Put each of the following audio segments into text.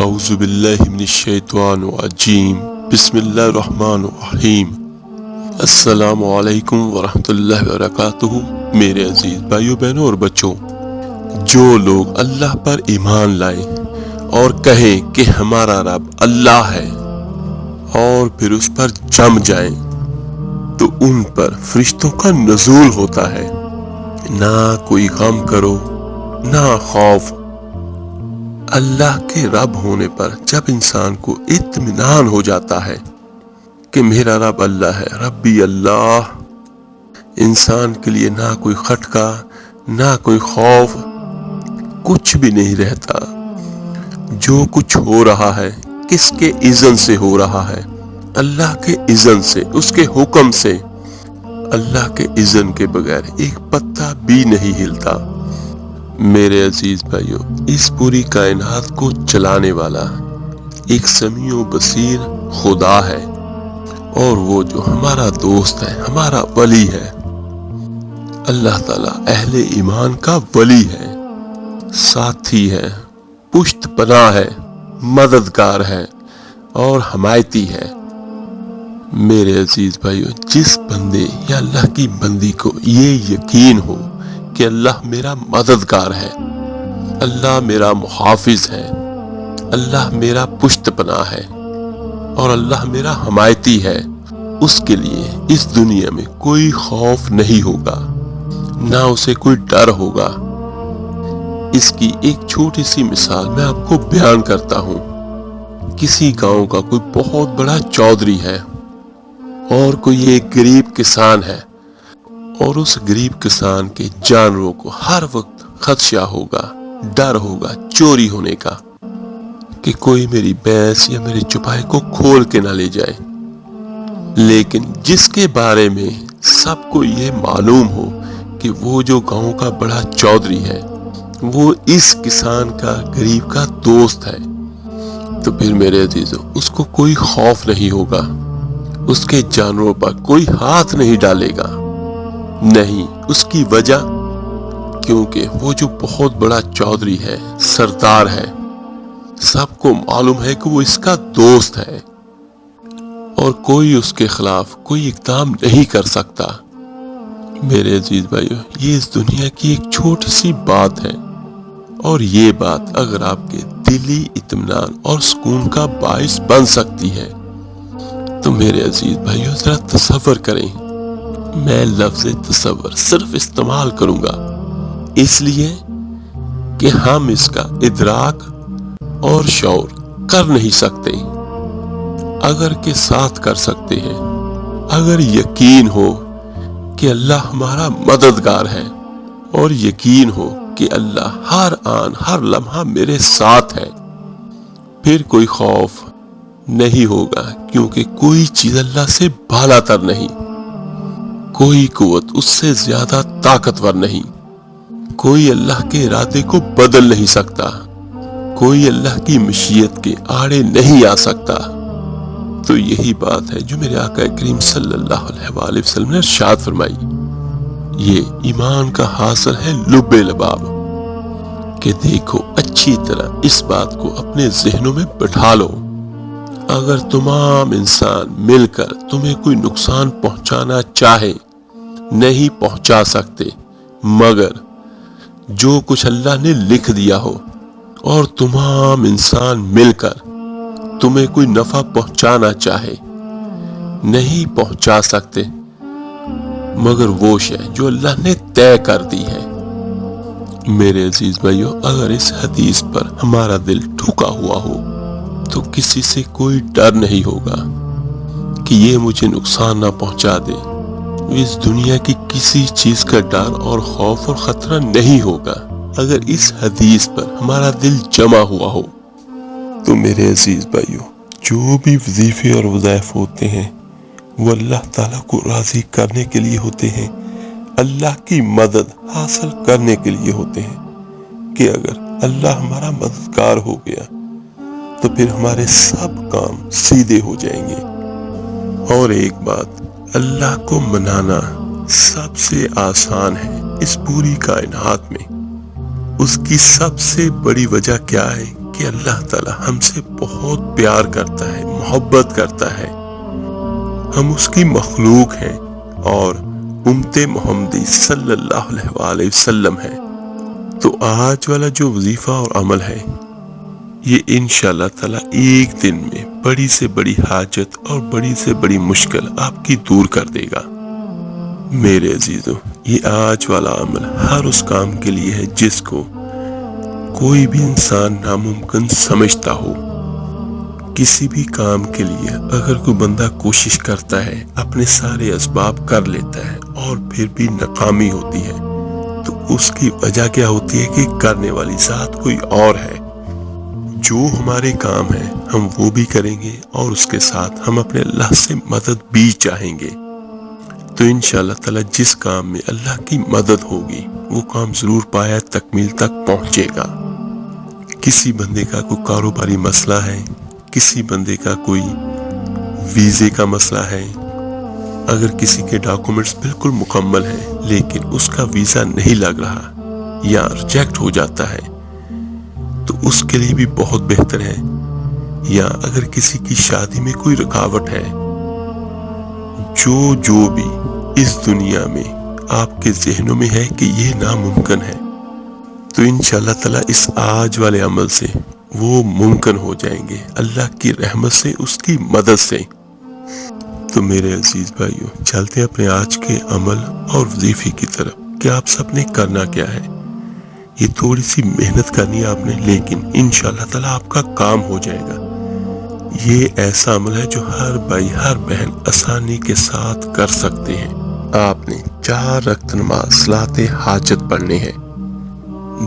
اعوذ باللہ من الشیطان الرجیم بسم اللہ الرحمن الرحیم۔ السلام علیکم ورحمۃ اللہ وبرکاتہ۔ میرے عزیز بھائیوں بہنوں اور بچوں، جو لوگ اللہ پر ایمان لائیں اور کہیں کہ ہمارا رب اللہ ہے اور پھر اس پر جم جائیں تو ان پر فرشتوں کا نزول ہوتا ہے۔ نہ کوئی غم کرو نہ خوف۔ اللہ کے رب ہونے پر جب انسان کو اطمینان ہو جاتا ہے کہ میرا رب اللہ ہے، ربی اللہ، انسان کے لیے نہ کوئی خٹکا نہ کوئی خوف، کچھ بھی نہیں رہتا۔ جو کچھ ہو رہا ہے کس کے اذن سے ہو رہا ہے؟ اللہ کے اذن سے، اس کے حکم سے۔ اللہ کے اذن کے بغیر ایک پتا بھی نہیں ہلتا۔ میرے عزیز بھائیوں، اس پوری کائنات کو چلانے والا ایک سمیع و بصیر خدا ہے، اور وہ جو ہمارا دوست ہے، ہمارا ولی ہے۔ اللہ تعالیٰ اہل ایمان کا ولی ہے، ساتھی ہے، پشت پناہ ہے، مددگار ہے اور حمایتی ہے۔ میرے عزیز بھائیوں، جس بندے یا اللہ کی بندی کو یہ یقین ہو کہ اللہ میرا مددگار ہے، اللہ میرا محافظ ہے، اللہ میرا پشت پناہ ہے اور اللہ میرا حمایتی ہے، اس کے لیے اس دنیا میں کوئی خوف نہیں ہوگا، نہ اسے کوئی ڈر ہوگا۔ اس کی ایک چھوٹی سی مثال میں آپ کو بیان کرتا ہوں۔ کسی گاؤں کا کوئی بہت بڑا چودھری ہے اور کوئی ایک غریب کسان ہے، اور اس غریب کسان کے جانوروں کو ہر وقت خدشہ ہوگا، ڈر ہوگا چوری ہونے کا، کہ کوئی میری بھینس یا میرے چوپائے کو کھول کے نہ لے جائے۔ لیکن جس کے بارے میں سب کو یہ معلوم ہو کہ وہ جو گاؤں کا بڑا چودھری ہے وہ اس کسان کا، غریب کا دوست ہے، تو پھر میرے عزیزوں اس کو کوئی خوف نہیں ہوگا، اس کے جانوروں پر کوئی ہاتھ نہیں ڈالے گا۔ نہیں، اس کی وجہ کیونکہ وہ جو بہت بڑا چودھری ہے، سردار ہے، سب کو معلوم ہے کہ وہ اس کا دوست ہے اور کوئی اس کے خلاف کوئی اقدام نہیں کر سکتا۔ میرے عزیز بھائیو، یہ اس دنیا کی ایک چھوٹی سی بات ہے، اور یہ بات اگر آپ کے دلی اطمینان اور سکون کا باعث بن سکتی ہے تو میرے عزیز بھائیو ذرا تصور کریں۔ میں لفظ تصور صرف استعمال کروں گا اس لیے کہ ہم اس کا ادراک اور شعور کر نہیں سکتے۔ اگر کے ساتھ کر سکتے ہیں، اگر یقین ہو کہ اللہ ہمارا مددگار ہے اور یقین ہو کہ اللہ ہر آن ہر لمحہ میرے ساتھ ہے، پھر کوئی خوف نہیں ہوگا، کیونکہ کوئی چیز اللہ سے بالا تر نہیں، کوئی قوت اس سے زیادہ طاقتور نہیں، کوئی اللہ کے ارادے کو بدل نہیں سکتا، کوئی اللہ کی مشیت کے آڑے نہیں آ سکتا۔ تو یہی بات ہے جو میرے آقا کریم صلی اللہ علیہ وآلہ وسلم نے ارشاد فرمائی۔ یہ ایمان کا حاصل ہے لب لباب، کہ دیکھو اچھی طرح اس بات کو اپنے ذہنوں میں بٹھا لو، اگر تمام انسان مل کر تمہیں کوئی نقصان پہنچانا چاہے نہیں پہنچا سکتے، مگر جو کچھ اللہ نے لکھ دیا ہو، اور تمام انسان مل کر تمہیں کوئی نفع پہنچانا چاہے نہیں پہنچا سکتے، مگر وہ شے جو اللہ نے طے کر دی ہے۔ میرے عزیز بھائیو، اگر اس حدیث پر ہمارا دل ٹھکا ہوا ہو تو کسی سے کوئی ڈر نہیں ہوگا کہ یہ مجھے نقصان نہ پہنچا دے۔ اس دنیا کی کسی چیز کا ڈر اور خوف اور خطرہ نہیں ہوگا اگر اس حدیث پر ہمارا دل جمع ہوا ہو۔ تو میرے عزیز بھائیو، جو بھی وظیفے اور وظائف ہوتے ہیں وہ اللہ تعالیٰ کو راضی کرنے کے لیے ہوتے ہیں، اللہ کی مدد حاصل کرنے کے لیے ہوتے ہیں، کہ اگر اللہ ہمارا مددگار ہو گیا تو پھر ہمارے سب کام سیدھے ہو جائیں گے۔ اور ایک بات، اللہ کو منانا سب سے آسان ہے اس پوری کائنات میں۔ اس کی سب سے بڑی وجہ کیا ہے کہ کہ اللہ تعالی ہم سے بہت پیار کرتا ہے، محبت کرتا ہے، ہم اس کی مخلوق ہیں اور امت محمدی صلی اللہ علیہ وآلہ وسلم ہے۔ تو آج والا جو وظیفہ اور عمل ہے یہ انشاءاللہ تعالی ایک دن میں بڑی سے بڑی حاجت اور بڑی سے بڑی مشکل آپ کی دور کر دے گا۔ میرے عزیزوں، یہ آج والا عمل ہر اس کام کے لیے ہے جس کو کوئی بھی انسان ناممکن سمجھتا ہو۔ کسی بھی کام کے لیے اگر کوئی بندہ کوشش کرتا ہے، اپنے سارے اسباب کر لیتا ہے اور پھر بھی ناکامی ہوتی ہے، تو اس کی وجہ کیا ہوتی ہے کہ کرنے والی ذات کوئی اور ہے۔ جو ہمارے کام ہیں ہم وہ بھی کریں گے اور اس کے ساتھ ہم اپنے اللہ سے مدد بھی چاہیں گے۔ تو انشاءاللہ تعالی جس کام میں اللہ کی مدد ہوگی وہ کام ضرور پایا تکمیل تک پہنچے گا۔ کسی بندے کا کوئی کاروباری مسئلہ ہے، کسی بندے کا کوئی ویزے کا مسئلہ ہے، اگر کسی کے ڈاکومنٹس بالکل مکمل ہیں لیکن اس کا ویزا نہیں لگ رہا یا ریجیکٹ ہو جاتا ہے، تو اس کے لیے بھی بہت بہتر ہے۔ یا اگر کسی کی شادی میں کوئی رکاوٹ ہے، جو بھی اس دنیا میں آپ کے ذہنوں میں ہے کہ یہ ناممکن ہے، تو انشاءاللہ تعالی اس آج والے عمل سے وہ ممکن ہو جائیں گے، اللہ کی رحمت سے، اس کی مدد سے۔ تو میرے عزیز بھائیوں، چلتے ہیں اپنے آج کے عمل اور وظیفے کی طرف کہ آپ سب نے کرنا کیا ہے۔ یہ تھوڑی سی محنت کرنی ہے آپ نے، لیکن انشاءاللہ تعالی آپ کا کام ہو جائے گا۔ یہ ایسا عمل ہے جو ہر بھائی ہر بہن آسانی کے ساتھ کر سکتے ہیں۔ آپ نے 4 رکعت نماز صلاۃ حاجت پڑھنے ہیں،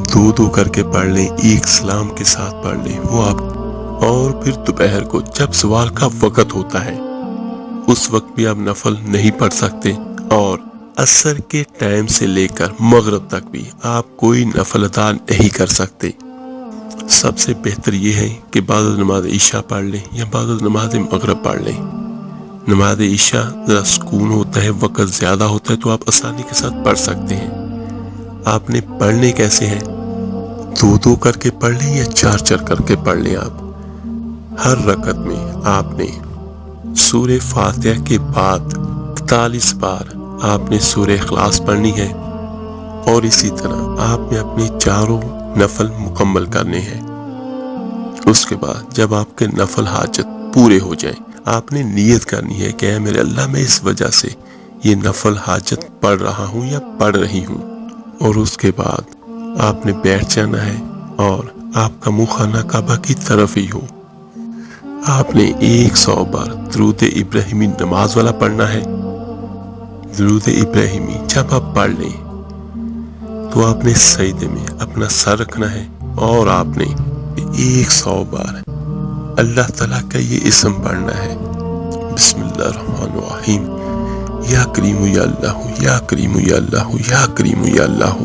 2 کر کے پڑھ لیں، ایک سلام کے ساتھ پڑھ لیں وہ آپ، اور پھر دوپہر کو جب زوال کا وقت ہوتا ہے اس وقت بھی آپ نفل نہیں پڑھ سکتے، اور عصر کے ٹائم سے لے کر مغرب تک بھی آپ کوئی نفل ادا نہیں کر سکتے۔ سب سے بہتر یہ ہے کہ بعد نماز عشاء پڑھ لیں یا بعد نماز مغرب پڑھ لیں۔ نماز عشاء ذرا سکون ہوتا ہے، وقت زیادہ ہوتا ہے، تو آپ آسانی کے ساتھ پڑھ سکتے ہیں۔ آپ نے پڑھنے کیسے ہیں؟ 2 کر کے پڑھ لیں یا 4 کر کے پڑھ لیں۔ آپ ہر رکعت میں آپ نے سورہ فاتحہ کے بعد 41 بار آپ نے سورہ اخلاص پڑھنی ہے، اور اسی طرح آپ نے اپنے 4 نفل مکمل کرنے ہیں۔ اس کے بعد جب آپ کے نفل حاجت پورے ہو جائیں، آپ نے نیت کرنی ہے کہ اے میرے اللہ، میں اس وجہ سے یہ نفل حاجت پڑھ رہا ہوں یا پڑھ رہی ہوں، اور اس کے بعد آپ نے بیٹھ جانا ہے اور آپ کا منہ خانہ کعبہ کی طرف ہی ہو۔ آپ نے 100 بار درود ابراہیمی نماز والا پڑھنا ہے۔ درود ابراہیمی جب آپ پڑھ لیں تو آپ نے سجدے میں اپنا سر رکھنا ہے، اور آپ نے 100 بار اللہ تعالیٰ کا یہ اسم پڑھنا ہے، بسم اللہ الرحمن الرحیم، یا کریم یا اللہ، یا کریم یا اللہ، یا کریم یا اللہ۔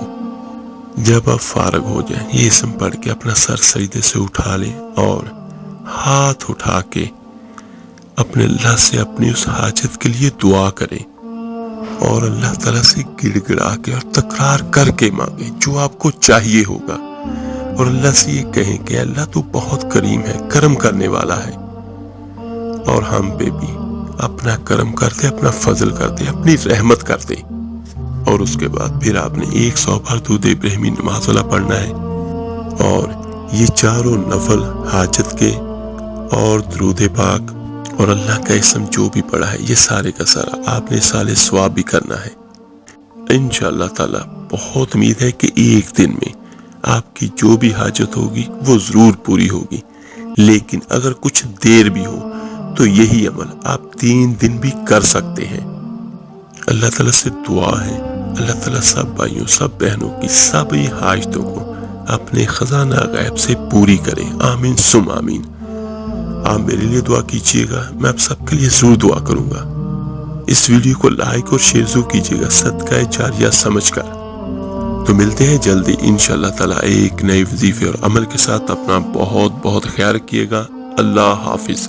جب آپ فارغ ہو جائیں یہ اسم پڑھ کے اپنا سر سجدے سے اٹھا لیں اور ہاتھ اٹھا کے اپنے اللہ سے اپنی اس حاجت کے لیے دعا کریں، اور اللہ تعالیٰ سے گڑ گڑا کے اور تکرار کر کے مانگیں جو آپ کو چاہیے ہوگا، اور اللہ سے یہ کہیں کہ اللہ تو بہت کریم ہے، کرم کرنے والا ہے، اور ہم پہ بھی اپنا کرم کر دے، اپنا فضل کر دے، اپنی رحمت کر دے۔ اور اس کے بعد پھر آپ نے 100 بار درود ابراہیمی نماز والا پڑھنا ہے، اور یہ 4 نفل حاجت کے اور درود پاک اور اللہ کا اسم جو بھی پڑھا ہے، یہ سارے کا سارا آپ نے سال ثواب بھی کرنا ہے۔ انشاءاللہ تعالی بہت امید ہے کہ ایک دن میں آپ کی جو بھی حاجت ہوگی وہ ضرور پوری ہوگی، لیکن اگر کچھ دیر بھی ہو تو یہی عمل آپ 3 دن بھی کر سکتے ہیں۔ اللہ تعالیٰ سے دعا ہے اللہ تعالیٰ سب بھائیوں سب بہنوں کی سب حاجتوں کو اپنے خزانہ غیب سے پوری کرے، آمین سم آمین۔ آپ میرے لیے دعا کیجیے گا، میں آپ سب کے لیے ضرور دعا کروں گا۔ اس ویڈیو کو لائک اور شیئر ضرور کیجیے گا صدقہ جاریہ سمجھ کر۔ تو ملتے ہیں جلدی انشاءاللہ تعالیٰ ایک نئے وظیفے اور عمل کے ساتھ۔ اپنا بہت بہت خیال رکھیے گا۔ اللہ حافظ۔